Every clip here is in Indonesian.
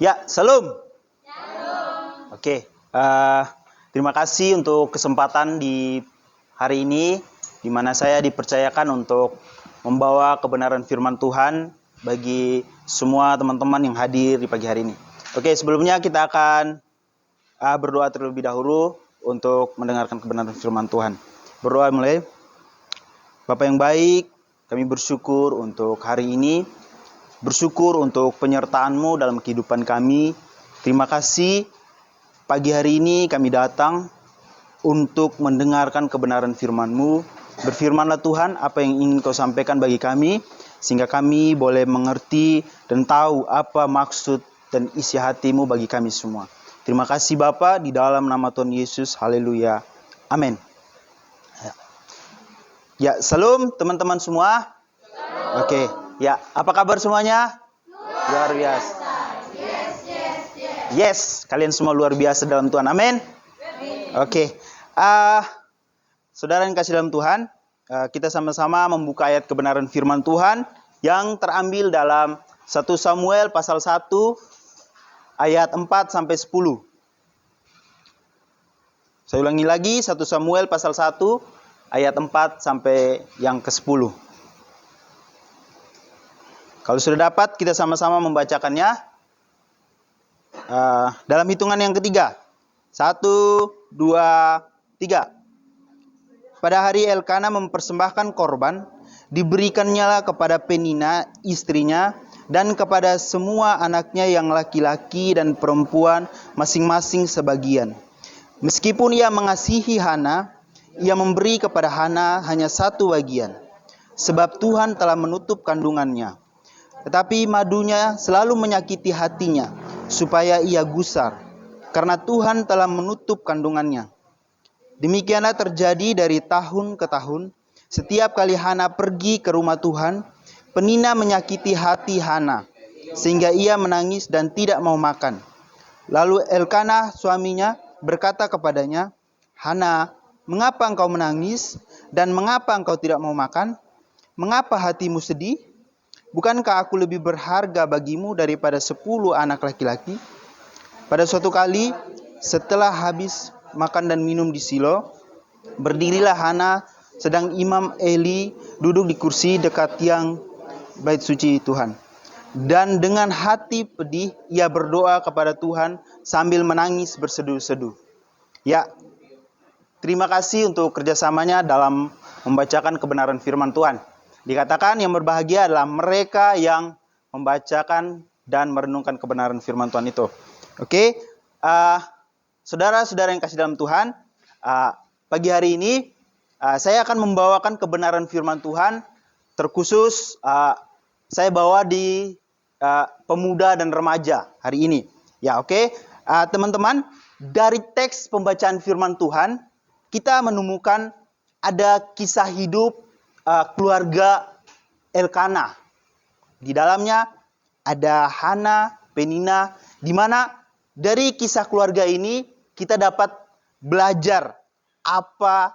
Ya, salam. Oke, terima kasih untuk kesempatan di hari ini, di mana saya dipercayakan untuk membawa kebenaran firman Tuhan bagi semua teman-teman yang hadir di pagi hari ini. Oke, sebelumnya kita akan berdoa terlebih dahulu untuk mendengarkan kebenaran firman Tuhan. Berdoa mulai. Bapa yang baik, kami bersyukur untuk hari ini, bersyukur untuk penyertaan-Mu dalam kehidupan kami. Terima kasih pagi hari ini kami datang untuk mendengarkan kebenaran firman-Mu. Berfirmanlah Tuhan apa yang ingin Kau sampaikan bagi kami, sehingga kami boleh mengerti dan tahu apa maksud dan isi hati-Mu bagi kami semua. Terima kasih Bapa, di dalam nama Tuhan Yesus, haleluya, amin. Ya, salam teman-teman semua. Oke, ya, apa kabar semuanya? Luar biasa. Yes, kalian semua luar biasa dalam Tuhan, amin. Oke, saudara yang kasih dalam Tuhan, kita sama-sama membuka ayat kebenaran firman Tuhan yang terambil dalam 1 Samuel pasal 1 ayat 4 sampai 10. Saya ulangi lagi, 1 Samuel pasal 1 ayat 4 sampai yang ke-10. Kalau sudah dapat, kita sama-sama membacakannya dalam hitungan yang ketiga. 1, 2, 3. Pada hari Elkana mempersembahkan korban, diberikannya kepada Penina istrinya dan kepada semua anaknya yang laki-laki dan perempuan masing-masing sebagian. Meskipun ia mengasihi Hana, ia memberi kepada Hana hanya satu bagian, sebab Tuhan telah menutup kandungannya. Tetapi madunya selalu menyakiti hatinya, supaya ia gusar, karena Tuhan telah menutup kandungannya. Demikianlah terjadi dari tahun ke tahun. Setiap kali Hana pergi ke rumah Tuhan, Penina menyakiti hati Hana, sehingga ia menangis dan tidak mau makan. Lalu Elkana suaminya berkata kepadanya, Hana, mengapa engkau menangis dan mengapa engkau tidak mau makan? Mengapa hatimu sedih? Bukankah aku lebih berharga bagimu daripada 10 anak laki-laki? Pada suatu kali, setelah habis makan dan minum di Silo, berdirilah Hana, sedang Imam Eli duduk di kursi dekat tiang bait suci Tuhan. Dan dengan hati pedih, ia berdoa kepada Tuhan sambil menangis berseduh-seduh. Ya, terima kasih untuk kerjasamanya dalam membacakan kebenaran firman Tuhan. Dikatakan yang berbahagia adalah mereka yang membacakan dan merenungkan kebenaran firman Tuhan itu. Oke, saudara-saudara yang kasih dalam Tuhan, pagi hari ini saya akan membawakan kebenaran firman Tuhan, terkhusus saya bawa di pemuda dan remaja hari ini. Ya, oke. Teman-teman, dari teks pembacaan firman Tuhan, kita menemukan ada kisah hidup keluarga Elkana. Di dalamnya ada Hana, Penina, di mana dari kisah keluarga ini kita dapat belajar apa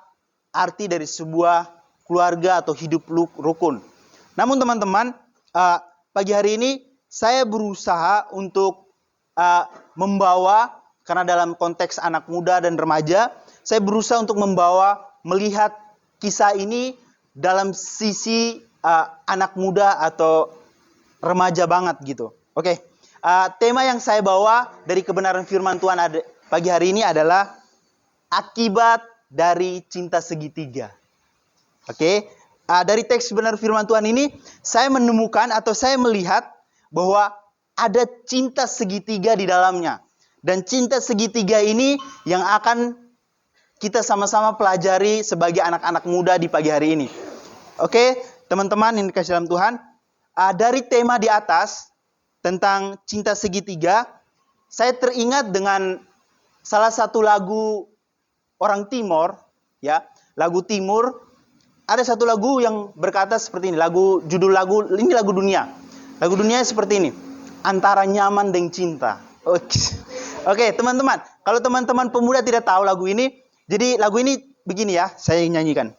arti dari sebuah keluarga atau hidup rukun. Namun teman-teman, pagi hari ini saya berusaha untuk membawa, karena dalam konteks anak muda dan remaja, saya berusaha untuk melihat kisah ini dalam sisi anak muda atau remaja banget gitu. Oke. Tema yang saya bawa dari kebenaran firman Tuhan pagi hari ini adalah akibat dari cinta segitiga. Oke. Dari teks benar firman Tuhan ini, saya menemukan atau saya melihat bahwa ada cinta segitiga di dalamnya. Dan cinta segitiga ini yang akan kita sama-sama pelajari sebagai anak-anak muda di pagi hari ini. Oke, teman-teman yang dikasih dalam Tuhan, dari tema di atas tentang cinta segitiga, saya teringat dengan salah satu lagu orang Timor, ya, lagu Timur. Ada satu lagu yang berkata seperti ini, judul lagu ini lagu dunia. Lagu dunia seperti ini, antara nyaman dan cinta. Oke, teman-teman, kalau teman-teman pemuda tidak tahu lagu ini, jadi lagu ini begini ya, saya nyanyikan.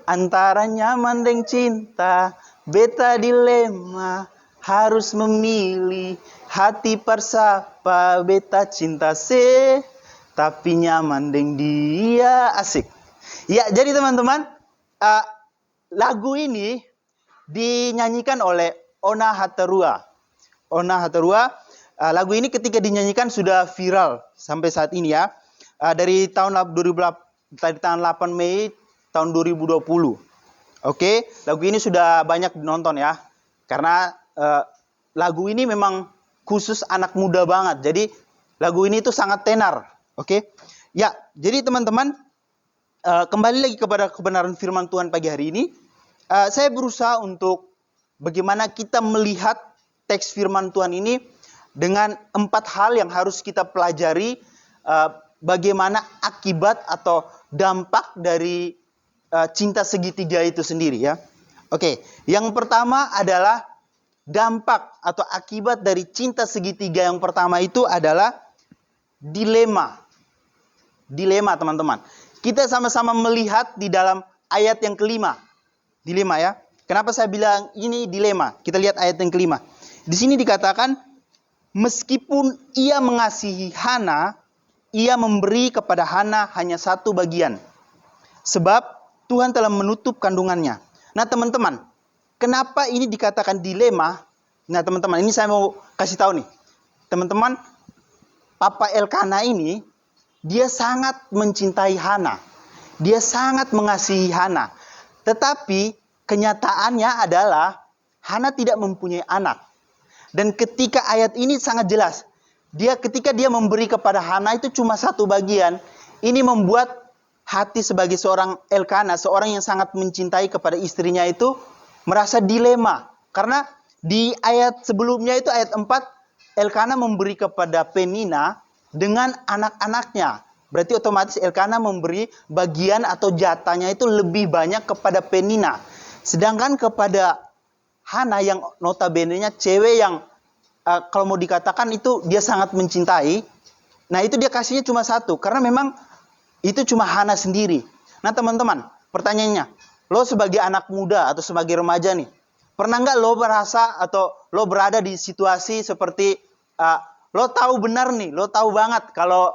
Antara nyaman dan cinta, beta dilema, harus memilih hati persapa beta cinta se, tapi nyaman deng dia asik. Ya, jadi teman-teman, lagu ini dinyanyikan oleh Ona Hatarua. Ona Hatarua, lagu ini ketika dinyanyikan sudah viral sampai saat ini ya. Dari tahun 8 Mei tahun 2020. Oke, lagu ini sudah banyak dinonton ya. Karena lagu ini memang khusus anak muda banget. Jadi lagu ini tuh sangat tenar. Oke. Ya, jadi teman-teman, kembali lagi kepada kebenaran firman Tuhan pagi hari ini. Saya berusaha untuk bagaimana kita melihat teks firman Tuhan ini dengan 4 hal yang harus kita pelajari. Bagaimana akibat atau dampak dari cinta segitiga itu sendiri ya. Oke, yang pertama adalah dampak atau akibat dari cinta segitiga yang pertama itu adalah dilema. Dilema teman-teman. Kita sama-sama melihat di dalam ayat yang kelima. Dilema ya. Kenapa saya bilang ini dilema? Kita lihat ayat yang kelima. Di sini dikatakan, meskipun ia mengasihi Hana, ia memberi kepada Hana hanya satu bagian. Sebab Tuhan telah menutup kandungannya. Nah teman-teman, kenapa ini dikatakan dilema? Nah teman-teman, ini saya mau kasih tahu nih. Teman-teman, Papa Elkana ini, dia sangat mencintai Hana. Dia sangat mengasihi Hana. Tetapi kenyataannya adalah Hana tidak mempunyai anak. Dan ketika ayat ini sangat jelas. Ketika dia memberi kepada Hana itu cuma satu bagian. Ini membuat hati sebagai seorang Elkana, seorang yang sangat mencintai kepada istrinya itu merasa dilema. Karena di ayat sebelumnya itu ayat 4, Elkana memberi kepada Penina dengan anak-anaknya. Berarti otomatis Elkana memberi bagian atau jatahnya itu lebih banyak kepada Penina. Sedangkan kepada Hana yang notabene-nya cewek yang kalau mau dikatakan itu dia sangat mencintai. Nah itu dia kasihnya cuma satu. Karena memang itu cuma Hana sendiri. Nah teman-teman, pertanyaannya. Lo sebagai anak muda atau sebagai remaja nih. Pernah nggak lo merasa atau lo berada di situasi seperti lo tahu benar nih. Lo tahu banget kalau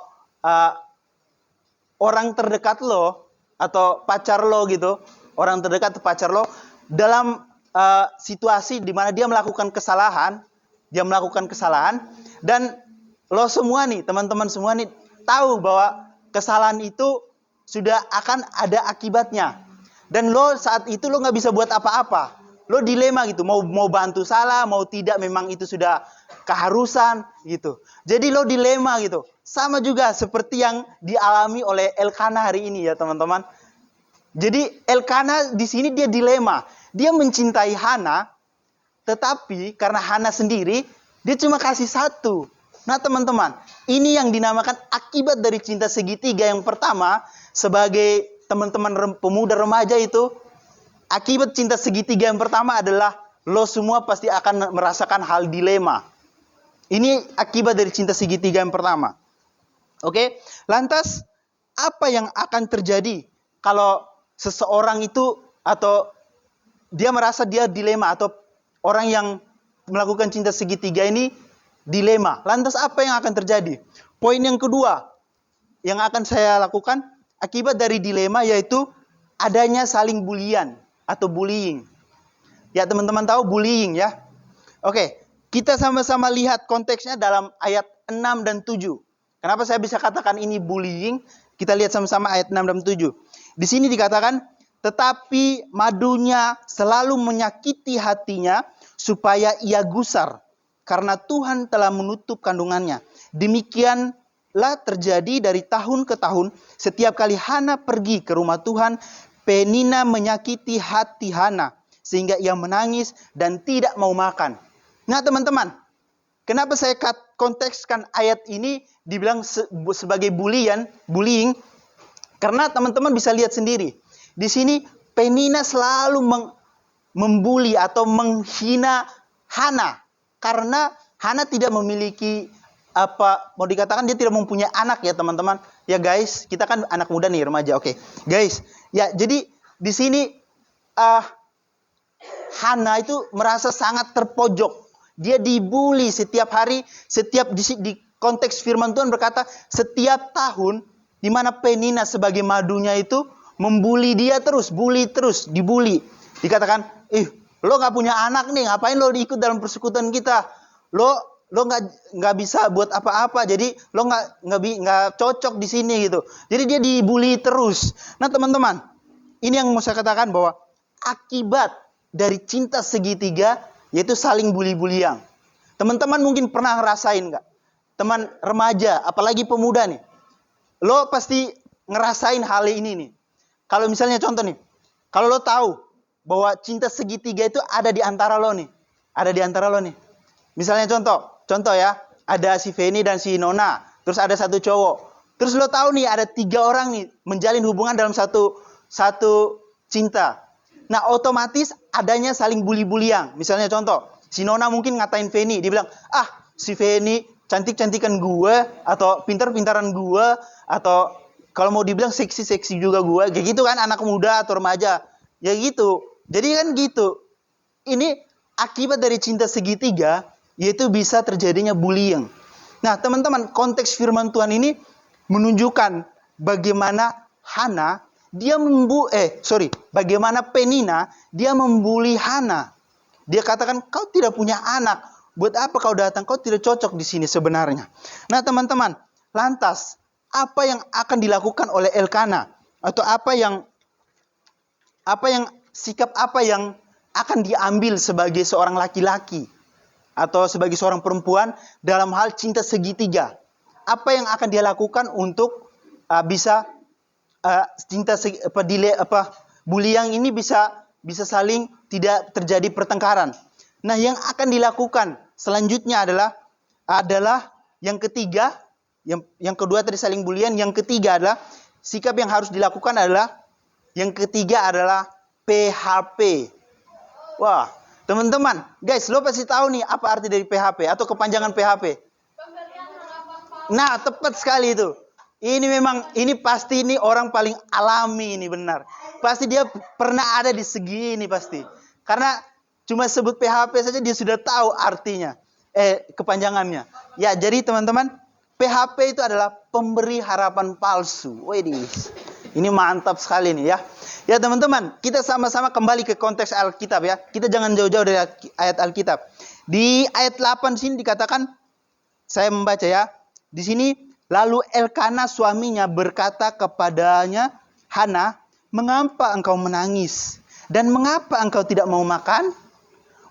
orang terdekat lo atau pacar lo gitu. Orang terdekat atau pacar lo. Dalam situasi di mana dia melakukan kesalahan. Dan lo semua nih, teman-teman semua nih tahu bahwa kesalahan itu sudah akan ada akibatnya. Dan lo saat itu lo nggak bisa buat apa-apa. Lo dilema gitu, mau bantu salah, mau tidak, memang itu sudah keharusan gitu. Jadi lo dilema gitu. Sama juga seperti yang dialami oleh Elkana hari ini ya teman-teman. Jadi Elkana di sini dia dilema. Dia mencintai Hana, tetapi karena Hana sendiri, dia cuma kasih satu. Nah teman-teman, ini yang dinamakan akibat dari cinta segitiga yang pertama. Sebagai teman-teman pemuda remaja itu, akibat cinta segitiga yang pertama adalah lo semua pasti akan merasakan hal dilema. Ini akibat dari cinta segitiga yang pertama. Oke, lantas apa yang akan terjadi kalau seseorang itu atau dia merasa dia dilema atau orang yang melakukan cinta segitiga ini dilema. Lantas apa yang akan terjadi? Poin yang kedua yang akan saya lakukan akibat dari dilema yaitu adanya saling bulian atau bullying. Ya teman-teman tahu bullying ya. Oke, kita sama-sama lihat konteksnya dalam ayat 6 dan 7. Kenapa saya bisa katakan ini bullying? Kita lihat sama-sama ayat 6 dan 7. Di sini dikatakan, tetapi madunya selalu menyakiti hatinya supaya ia gusar, karena Tuhan telah menutup kandungannya. Demikianlah terjadi dari tahun ke tahun. Setiap kali Hana pergi ke rumah Tuhan, Penina menyakiti hati Hana, sehingga ia menangis dan tidak mau makan. Nah teman-teman, kenapa saya kontekskan ayat ini dibilang sebagai bullying? Karena teman-teman bisa lihat sendiri. Di sini Penina selalu membuli atau menghina Hana. Karena Hana tidak memiliki mau dikatakan dia tidak mempunyai anak ya teman-teman. Ya guys, kita kan anak muda nih, remaja. Oke. Guys, ya jadi di sini Hana itu merasa sangat terpojok. Dia dibully setiap hari, di konteks firman Tuhan berkata, setiap tahun di mana Penina sebagai madunya itu membuli dia terus, dibully. Dikatakan, lo nggak punya anak nih, ngapain lo ikut dalam persekutuan kita? Lo nggak bisa buat apa-apa, jadi lo nggak cocok di sini gitu. Jadi dia dibully terus. Nah teman-teman, ini yang mau saya katakan bahwa akibat dari cinta segitiga yaitu saling bully-bulian. Teman-teman mungkin pernah ngerasain nggak? Teman remaja, apalagi pemuda nih, lo pasti ngerasain hal ini nih. Kalau misalnya contoh nih, kalau lo tahu bahwa cinta segitiga itu ada di antara lo nih. Misalnya contoh ya, ada si Feni dan si Nona, terus ada satu cowok. Terus lo tahu nih ada 3 orang nih menjalin hubungan dalam satu cinta. Nah otomatis adanya saling bully-bulian. Misalnya contoh, si Nona mungkin ngatain Feni, dia bilang, si Feni cantik-cantikan gue, atau pintar-pintaran gue, atau kalau mau dibilang seksi-seksi juga gue, kayak gitu kan anak muda atau remaja. Ya gitu. Jadi kan gitu. Ini akibat dari cinta segitiga, yaitu bisa terjadinya bullying. Nah teman-teman, konteks firman Tuhan ini menunjukkan bagaimana bagaimana Penina dia membuli Hana. Dia katakan, kau tidak punya anak, buat apa kau datang? Kau tidak cocok di sini sebenarnya. Nah teman-teman, lantas apa yang akan dilakukan oleh Elkana, atau sikap apa yang akan diambil sebagai seorang laki-laki atau sebagai seorang perempuan dalam hal cinta segitiga? Apa yang akan dia lakukan untuk bisa bullying ini bisa saling tidak terjadi pertengkaran. Nah, yang akan dilakukan selanjutnya adalah yang ketiga, yang kedua tadi saling bullying, yang ketiga adalah sikap yang harus dilakukan adalah PHP. Wah, teman-teman, guys, lo pasti tahu nih apa arti dari PHP atau kepanjangan PHP. Nah, tepat sekali itu. Ini pasti orang paling alami ini, benar. Pasti dia pernah ada di segi ini pasti. Karena cuma sebut PHP saja dia sudah tahu artinya. Kepanjangannya. Ya, jadi teman-teman, PHP itu adalah pemberi harapan palsu. Ini mantap sekali nih ya. Ya teman-teman, kita sama-sama kembali ke konteks Alkitab ya. Kita jangan jauh-jauh dari ayat Alkitab. Di ayat 8 sini dikatakan, saya membaca ya. Di sini, lalu Elkana suaminya berkata kepadanya, Hana, mengapa engkau menangis? Dan mengapa engkau tidak mau makan?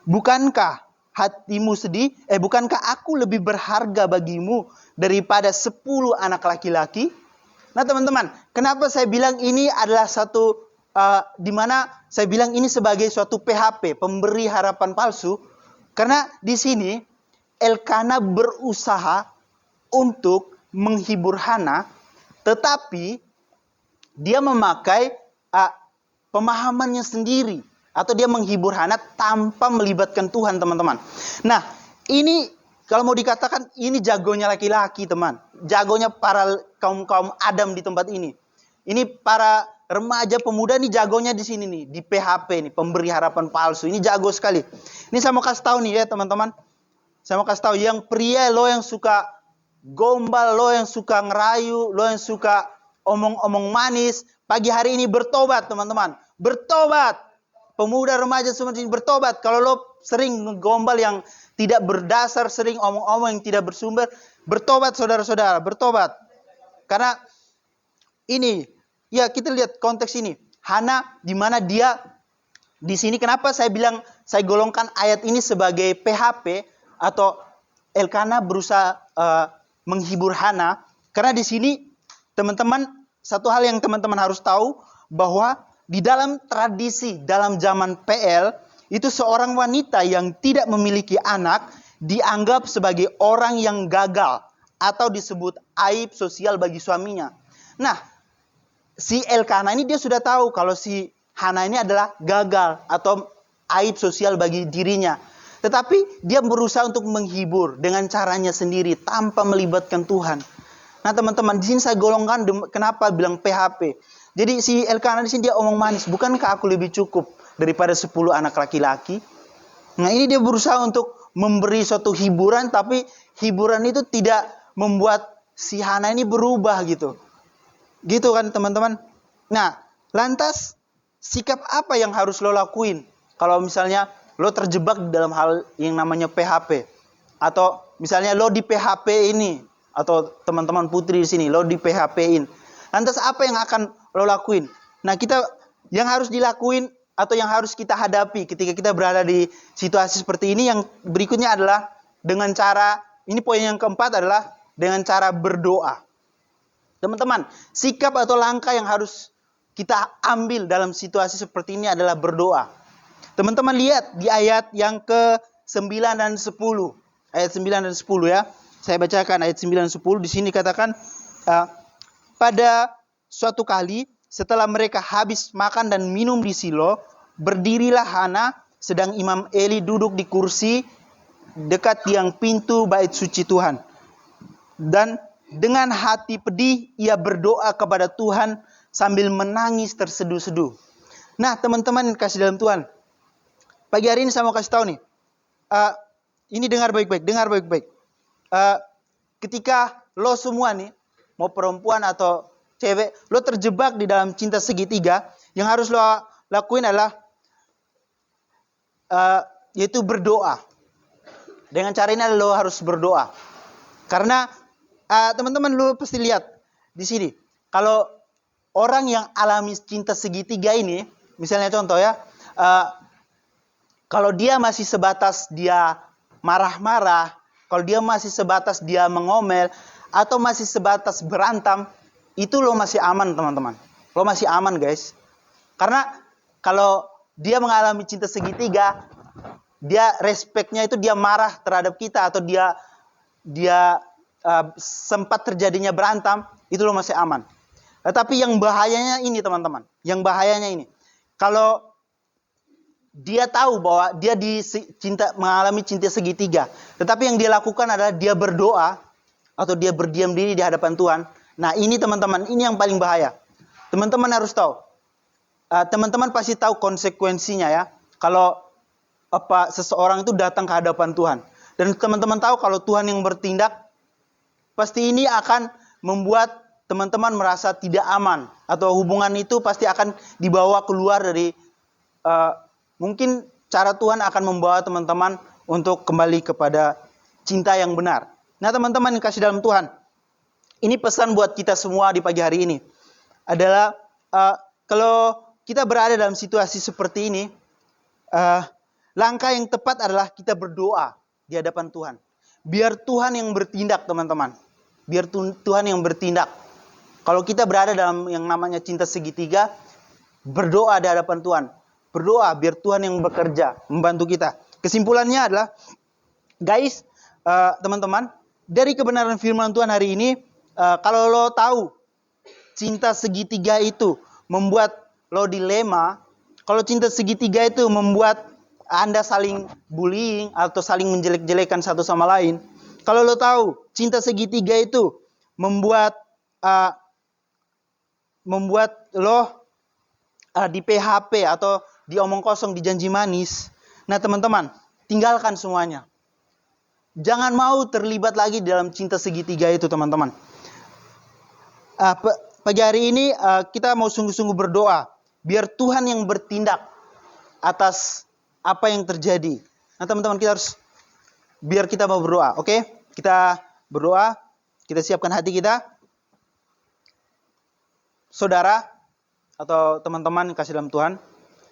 Bukankah hatimu sedih? Bukankah aku lebih berharga bagimu daripada 10 anak laki-laki? Nah teman-teman, kenapa saya bilang ini adalah satu di mana saya bilang ini sebagai suatu PHP, pemberi harapan palsu? Karena di sini Elkana berusaha untuk menghibur Hana, tetapi dia memakai pemahamannya sendiri, atau dia menghibur Hana tanpa melibatkan Tuhan, teman-teman. Nah, ini kalau mau dikatakan ini jagonya laki-laki, teman. Jagonya para kaum Adam di tempat ini. Ini para remaja pemuda nih jagonya di sini nih, di PHP nih, pemberi harapan palsu. Ini jago sekali. Ini saya mau kasih tahu nih ya, teman-teman. Saya mau kasih tahu, yang pria, lo yang suka gombal, lo yang suka ngerayu, lo yang suka omong-omong manis, pagi hari ini bertobat, teman-teman. Bertobat. Pemuda remaja semua ini bertobat. Kalau lo sering gombal yang tidak berdasar, sering omong-omong yang tidak bersumber, bertobat saudara-saudara, bertobat. Karena ini, ya kita lihat konteks ini. Hana, di mana dia di sini, kenapa saya bilang, saya golongkan ayat ini sebagai PHP atau Elkana berusaha menghibur Hana. Karena di sini, teman-teman, satu hal yang teman-teman harus tahu, bahwa di dalam tradisi, dalam zaman PL, itu seorang wanita yang tidak memiliki anak dianggap sebagai orang yang gagal atau disebut aib sosial bagi suaminya. Nah, si Elkana ini dia sudah tahu kalau si Hana ini adalah gagal atau aib sosial bagi dirinya. Tetapi dia berusaha untuk menghibur dengan caranya sendiri tanpa melibatkan Tuhan. Nah teman-teman, di sini saya golongkan kenapa bilang PHP. Jadi si Elkana di sini dia omong manis. Bukankah aku lebih cukup daripada 10 anak laki-laki? Nah ini dia berusaha untuk memberi suatu hiburan, tapi hiburan itu tidak membuat si Hana ini berubah gitu. Gitu kan teman-teman. Nah, lantas sikap apa yang harus lo lakuin kalau misalnya lo terjebak di dalam hal yang namanya PHP, atau misalnya lo di PHP ini, atau teman-teman putri di sini lo di PHP-in. Lantas apa yang akan lo lakuin? Nah, kita yang harus dilakuin atau yang harus kita hadapi ketika kita berada di situasi seperti ini, yang berikutnya adalah dengan cara, ini poin yang keempat adalah dengan cara berdoa. Teman-teman, sikap atau langkah yang harus kita ambil dalam situasi seperti ini adalah berdoa. Teman-teman lihat di ayat yang ke-9 dan 10. Ayat 9 dan 10 ya. Saya bacakan ayat 9 dan 10. Di sini katakan, pada suatu kali setelah mereka habis makan dan minum di Silo, berdirilah Hana sedang Imam Eli duduk di kursi dekat tiang pintu bait suci Tuhan. Dan dengan hati pedih ia berdoa kepada Tuhan sambil menangis terseduh-seduh. Nah, teman-teman kasih dalam Tuhan, pagi hari ini saya mau kasih tahu nih. Ini dengar baik-baik. Ketika lo semua nih, mau perempuan atau cewek, lo terjebak di dalam cinta segitiga, yang harus lo lakuin adalah yaitu berdoa. Dengan cara ini lo harus berdoa. Karena teman-teman lo pasti lihat di sini, kalau orang yang alami cinta segitiga ini, misalnya contoh ya, kalau dia masih sebatas dia marah-marah, kalau dia masih sebatas dia mengomel, atau masih sebatas berantem, itu lo masih aman teman-teman. Lo masih aman guys. Karena kalau dia mengalami cinta segitiga, dia respeknya itu dia marah terhadap kita, atau dia sempat terjadinya berantem, itu lo masih aman. Tetapi yang bahayanya ini teman-teman, kalau dia tahu bahwa dia mengalami cinta segitiga, tetapi yang dia lakukan adalah dia berdoa atau dia berdiam diri di hadapan Tuhan. Nah, ini teman-teman, ini yang paling bahaya. Teman-teman harus tahu. Teman-teman pasti tahu konsekuensinya ya. Kalau seseorang itu datang ke hadapan Tuhan. Dan teman-teman tahu kalau Tuhan yang bertindak, pasti ini akan membuat teman-teman merasa tidak aman. Atau hubungan itu pasti akan dibawa keluar dari, mungkin cara Tuhan akan membawa teman-teman untuk kembali kepada cinta yang benar. Nah teman-teman yang kasih dalam Tuhan, ini pesan buat kita semua di pagi hari ini. Adalah, kalau kita berada dalam situasi seperti ini, langkah yang tepat adalah kita berdoa di hadapan Tuhan. Biar Tuhan yang bertindak teman-teman. Biar Tuhan yang bertindak. Kalau kita berada dalam yang namanya cinta segitiga, berdoa di hadapan Tuhan. Berdoa biar Tuhan yang bekerja, membantu kita. Kesimpulannya adalah, guys, teman-teman, dari kebenaran firman Tuhan hari ini, kalau lo tahu cinta segitiga itu membuat lo dilema, kalau cinta segitiga itu membuat Anda saling bullying atau saling menjelek-jelekan satu sama lain, kalau lo tahu cinta segitiga itu membuat lo di PHP atau diomong kosong, di janji manis, nah teman-teman, tinggalkan semuanya. Jangan mau terlibat lagi dalam cinta segitiga itu teman-teman. Pagi hari ini kita mau sungguh-sungguh berdoa biar Tuhan yang bertindak atas apa yang terjadi. Nah teman-teman, biar kita mau berdoa, oke? Kita berdoa, kita siapkan hati kita. Saudara atau teman-teman yang kasih dalam Tuhan,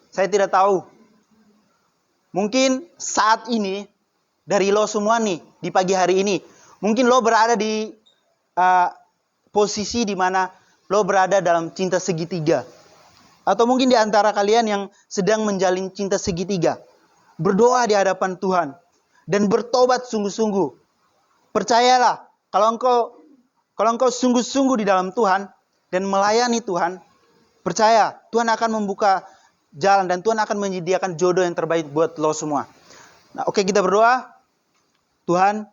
saya tidak tahu, mungkin saat ini dari lo semua nih di pagi hari ini, mungkin lo berada di posisi di mana lo berada dalam cinta segitiga. Atau mungkin di antara kalian yang sedang menjalin cinta segitiga, berdoa di hadapan Tuhan dan bertobat sungguh-sungguh. Percayalah, kalau engkau sungguh-sungguh di dalam Tuhan dan melayani Tuhan, percaya Tuhan akan membuka jalan dan Tuhan akan menyediakan jodoh yang terbaik buat lo semua. Nah, oke, kita berdoa. Tuhan,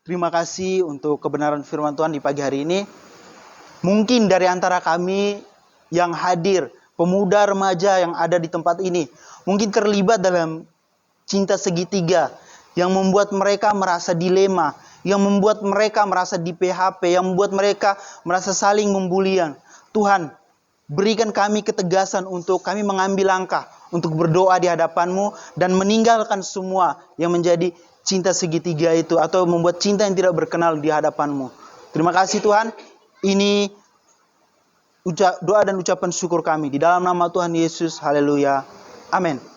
terima kasih untuk kebenaran firman Tuhan di pagi hari ini. Mungkin dari antara kami yang hadir, pemuda remaja yang ada di tempat ini, mungkin terlibat dalam cinta segitiga yang membuat mereka merasa dilema, yang membuat mereka merasa di PHP, yang membuat mereka merasa saling membulian. Tuhan, berikan kami ketegasan untuk kami mengambil langkah untuk berdoa di hadapan-Mu dan meninggalkan semua yang menjadi cinta segitiga itu atau membuat cinta yang tidak berkenal di hadapan-Mu. Terima kasih Tuhan. Ini doa dan ucapan syukur kami di dalam nama Tuhan Yesus. Haleluya. Amin.